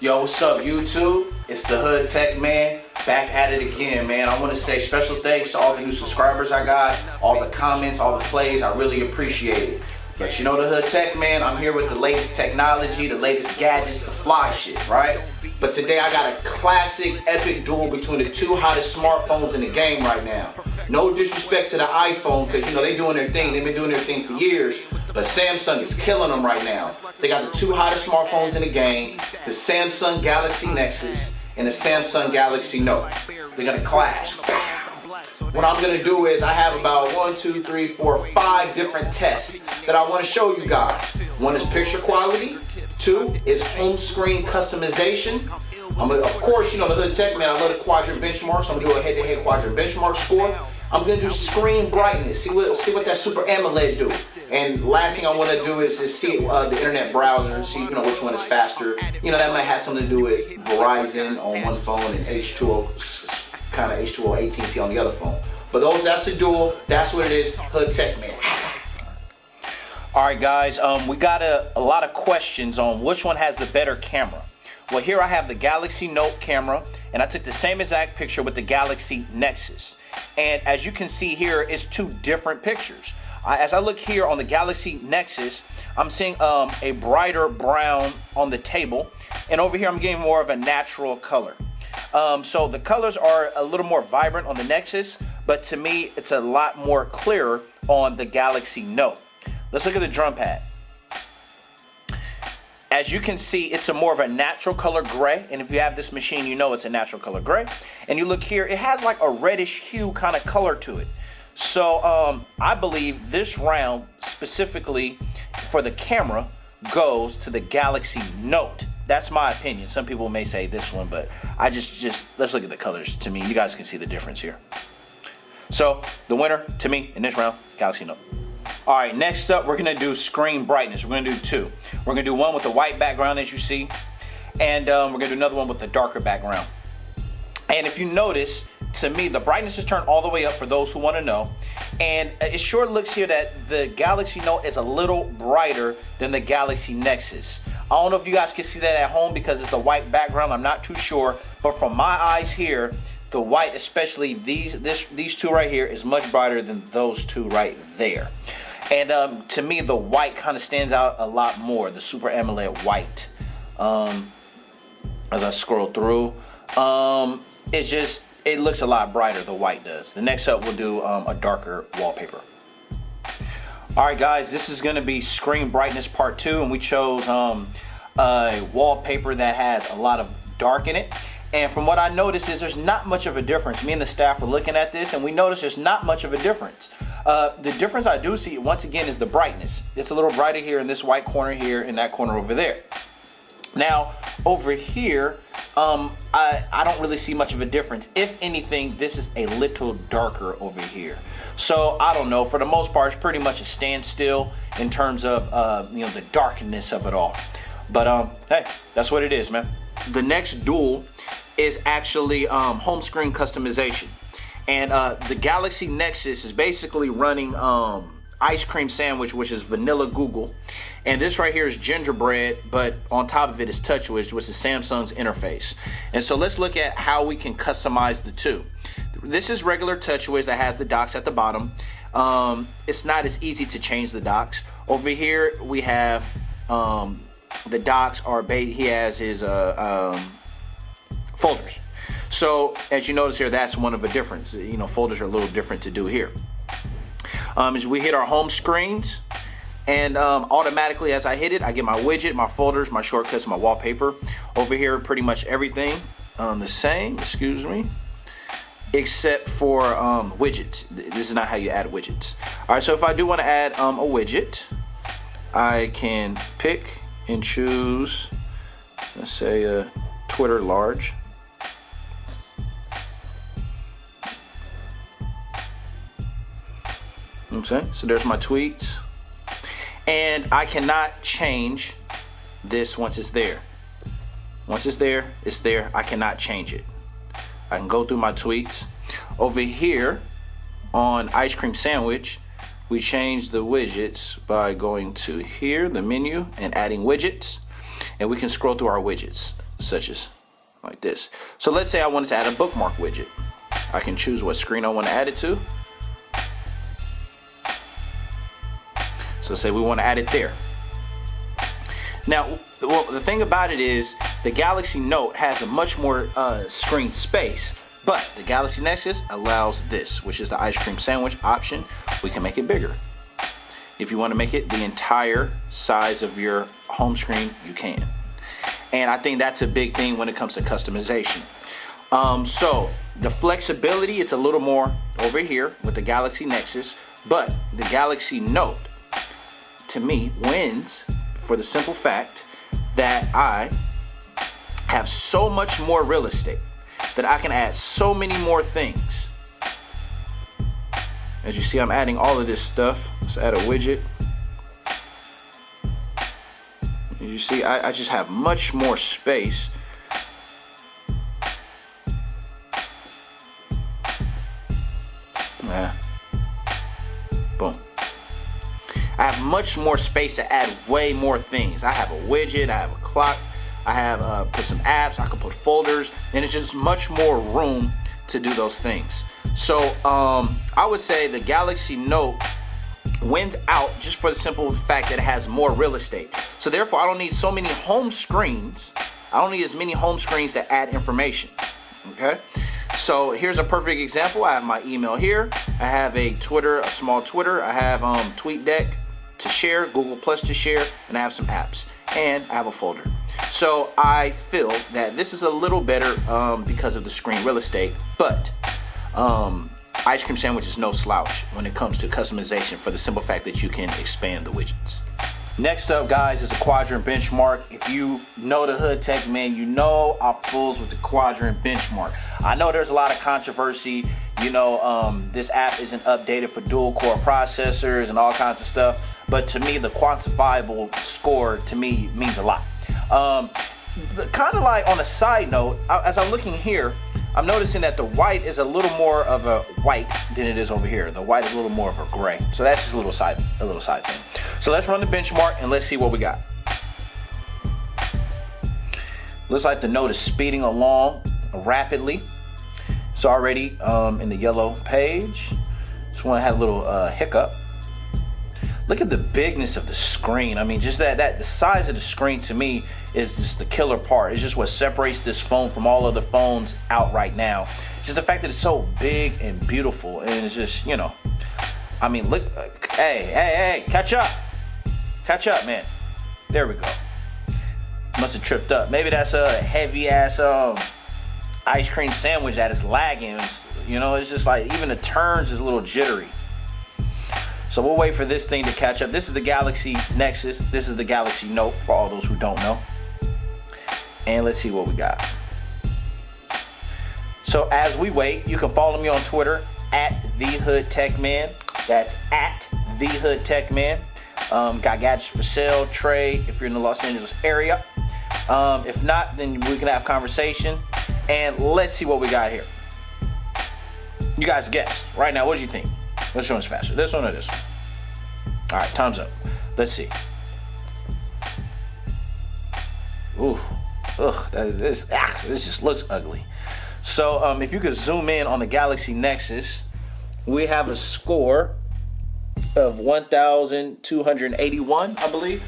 Yo, what's up, YouTube? It's the Hood Tech Man, back at it again, man. I want to say special thanks to all the new subscribers I got, all the comments, all the plays. I really appreciate it. But you know the Hood Tech Man, I'm here with the latest technology, the latest gadgets, the fly shit, right? But today I got a classic epic duel between the two hottest smartphones in the game right now. No disrespect to the iPhone, because you know they doing their thing. They've been doing their thing for years. But Samsung is killing them right now. They got the two hottest smartphones in the game, the Samsung Galaxy Nexus and the Samsung Galaxy Note. They're gonna clash. What I'm gonna do is I have about 5 different tests that I wanna show you guys. One is picture quality, 2 is home screen customization. Of course, you know the Hood Tech Man, I love the Quadrant Benchmark, so I'm gonna do a head-to-head Quadrant Benchmark score. I'm gonna do screen brightness, see what that Super AMOLED do. And last thing I want to do is see the internet browser and see which one is faster. You know, that might have something to do with Verizon on one phone and H2O, kind of H2O AT&T on the other phone. But that's the duel. That's what it is. Hood Tech Man. All right, guys. We got a lot of questions on which one has the better camera. Well, here I have the Galaxy Note camera, and I took the same exact picture with the Galaxy Nexus. And as you can see here, it's two different pictures. As I look here on the Galaxy Nexus, I'm seeing a brighter brown on the table, and over here I'm getting more of a natural color. So the colors are a little more vibrant on the Nexus, but to me it's a lot more clearer on the Galaxy Note. Let's look at the drum pad. As you can see, it's a more of a natural color gray, and if you have this machine, you know it's a natural color gray. And you look here, it has like a reddish hue kind of color to it. So I believe this round specifically for the camera goes to the Galaxy Note. That's my opinion. Some people may say this one, but I just let's look at the colors. To me, you guys can see the difference here. So the winner to me in this round, Galaxy Note. All right, next up, we're gonna do screen brightness. We're gonna do 2. We're gonna do one with the white background, as you see, and we're gonna do another one with the darker background. And if you notice, to me, the brightness is turned all the way up for those who want to know. And it sure looks here that the Galaxy Note is a little brighter than the Galaxy Nexus. I don't know if you guys can see that at home because it's the white background. I'm not too sure. But from my eyes here, the white, especially these two right here, is much brighter than those two right there. And to me, the white kind of stands out a lot more, the Super AMOLED white. As I scroll through, it looks a lot brighter, the white does. The next up, we'll do a darker wallpaper. All right, guys, this is gonna be screen brightness part 2, and we chose a wallpaper that has a lot of dark in it. And from what I noticed is there's not much of a difference. Me and the staff were looking at this, and we noticed there's not much of a difference. The difference I do see, once again, is the brightness. It's a little brighter here in this white corner here, and that corner over there. Now, over here, I don't really see much of a difference. If anything, this is a little darker over here. So, I don't know. For the most part, it's pretty much a standstill in terms of, the darkness of it all. But, hey, that's what it is, man. The next duel is actually home screen customization. And the Galaxy Nexus is basically running ice cream sandwich, which is vanilla Google. And this right here is gingerbread, but on top of it is TouchWiz, which is Samsung's interface. And so let's look at how we can customize the two. This is regular TouchWiz that has the docks at the bottom. It's not as easy to change the docks. Over here we have the docks are he has his folders. So as you notice here, that's one of a difference. Folders are a little different to do here. As we hit our home screens, and automatically as I hit it, I get my widget, my folders, my shortcuts, my wallpaper. Over here, pretty much everything the same, except for widgets. This is not how you add widgets. All right, so if I do want to add a widget, I can pick and choose, let's say Twitter large. Okay, so there's my tweets, and I cannot change this once it's there. Once it's there, it's there. I cannot change it. I can go through my tweets. Over here on ice cream sandwich, we change the widgets by going to here, the menu, and adding widgets, and we can scroll through our widgets. such as like this. So let's say I wanted to add a bookmark widget. I can choose what screen I want to add it to. So say we want to add it there. Now, well, the thing about it is the Galaxy Note has a much more screen space, but the Galaxy Nexus allows this, which is the ice cream sandwich option. We can make it bigger. If you want to make it the entire size of your home screen, you can. And I think that's a big thing when it comes to customization. So the flexibility, it's a little more over here with the Galaxy Nexus, but the Galaxy Note, to me, wins for the simple fact that I have so much more real estate, that I can add so many more things. As you see, I'm adding all of this stuff. Let's add a widget. As you see, I just have much more space. Yeah. Boom. I have much more space to add way more things. I have a widget, I have a clock, I have put some apps, I can put folders, and it's just much more room to do those things. So I would say the Galaxy Note wins out just for the simple fact that it has more real estate. So therefore, I don't need so many home screens. I don't need as many home screens to add information. Okay. So here's a perfect example. I have my email here. I have a Twitter, a small Twitter. I have TweetDeck to share, Google Plus to share, and I have some apps. And I have a folder. So I feel that this is a little better because of the screen real estate, but ice cream sandwich is no slouch when it comes to customization for the simple fact that you can expand the widgets. Next up, guys, is a Quadrant Benchmark. If you know the Hood Tech Man, you know I fools with the Quadrant Benchmark. I know there's a lot of controversy. You know, this app isn't updated for dual core processors and all kinds of stuff. But to me, the quantifiable score to me means a lot. Kind of like on a side note, as I'm looking here, I'm noticing that the white is a little more of a white than it is over here. The white is a little more of a gray. So that's just a little side thing. So let's run the benchmark and let's see what we got. Looks like the Note is speeding along rapidly. It's already in the yellow page. Just want to have a little hiccup. Look at the bigness of the screen. I mean, just that the size of the screen to me is just the killer part. It's just what separates this phone from all other phones out right now. Just the fact that it's so big and beautiful, and it's just, you know, I mean, look, hey, catch up, man. There we go. Must have tripped up. Maybe that's a heavy ass ice cream sandwich that is lagging. You know, it's just like even the turns is a little jittery. So we'll wait for this thing to catch up. This is the Galaxy Nexus. This is the Galaxy Note for all those who don't know. And let's see what we got. So as we wait, you can follow me on Twitter at TheHoodTechMan. That's at TheHoodTechMan. Got gadgets for sale, trade if you're in the Los Angeles area. If not, then we can have conversation. And let's see what we got here. You guys guess. Right now, what do you think? Which one's faster? This one or this one? All right, time's up. Let's see. Ooh, ugh, this just looks ugly. So if you could zoom in on the Galaxy Nexus, we have a score of 1,281, I believe.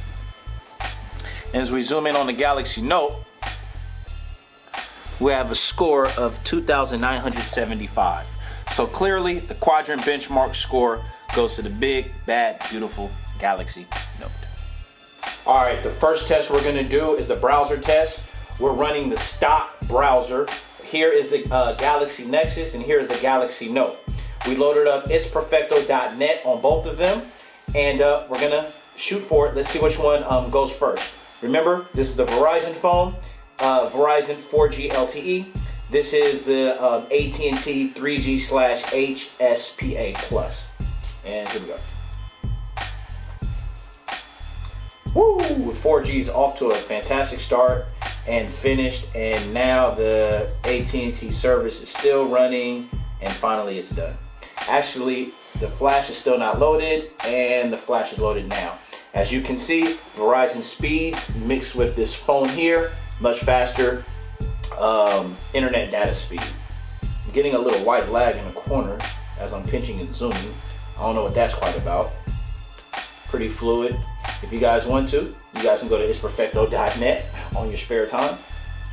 And as we zoom in on the Galaxy Note, we have a score of 2,975. So clearly, the Quadrant Benchmark score goes to the big, bad, beautiful Galaxy Note. All right, the first test we're going to do is the browser test. We're running the stock browser. Here is the Galaxy Nexus, and here is the Galaxy Note. We loaded up itsperfecto.net on both of them, and we're going to shoot for it. Let's see which one goes first. Remember, this is the Verizon phone, Verizon 4G LTE. This is the AT&T 3G/HSPA Plus. And here we go. Woo! 4G is off to a fantastic start and finished, and now the AT&T service is still running, and finally it's done. Actually, the flash is still not loaded, and the flash is loaded now. As you can see, Verizon speeds mixed with this phone here much faster internet data speed. I'm getting a little white lag in the corner as I'm pinching and zooming. I don't know what that's quite about. Pretty fluid. If you guys want to, you guys can go to isperfecto.net on your spare time.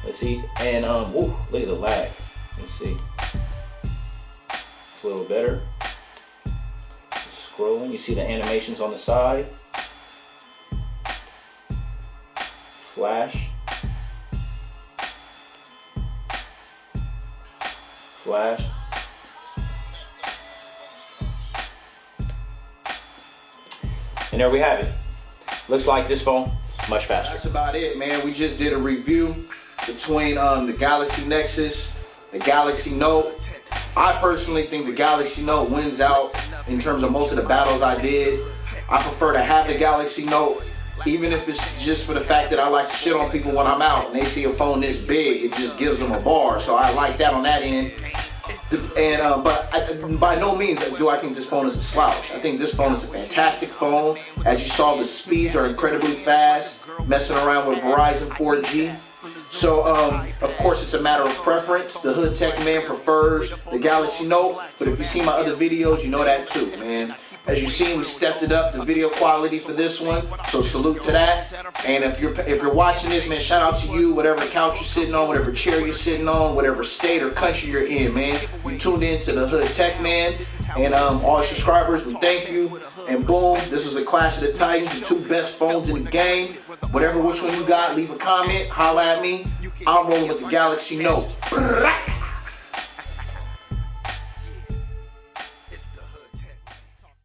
Let's see, and ooh, look at the lag. Let's see. It's a little better. Just scrolling, you see the animations on the side. Flash. Flash. And there we have it. Looks like this phone much faster. That's about it, man. We just did a review between the Galaxy Nexus, the Galaxy Note. I personally think the Galaxy Note wins out in terms of most of the battles I did. I prefer to have the Galaxy Note, even if it's just for the fact that I like to shit on people when I'm out and they see a phone this big, it just gives them a bar. So I like that on that end. And by no means do I think this phone is a slouch. I think this phone is a fantastic phone. As you saw, the speeds are incredibly fast, messing around with Verizon 4G. So, of course, it's a matter of preference. The Hood Tech Man prefers the Galaxy Note, but if you see my other videos, you know that too, man. As you see, we stepped it up, the video quality for this one, so salute to that. And if you're watching this, man, shout out to you, whatever couch you're sitting on, whatever chair you're sitting on, whatever state or country you're in, man. You tuned in to the Hood Tech Man, and all subscribers, we thank you. And boom, this was a Clash of the Titans, the two best phones in the game. Whatever which one you got, leave a comment, holla at me. I'm rolling with the Galaxy Note.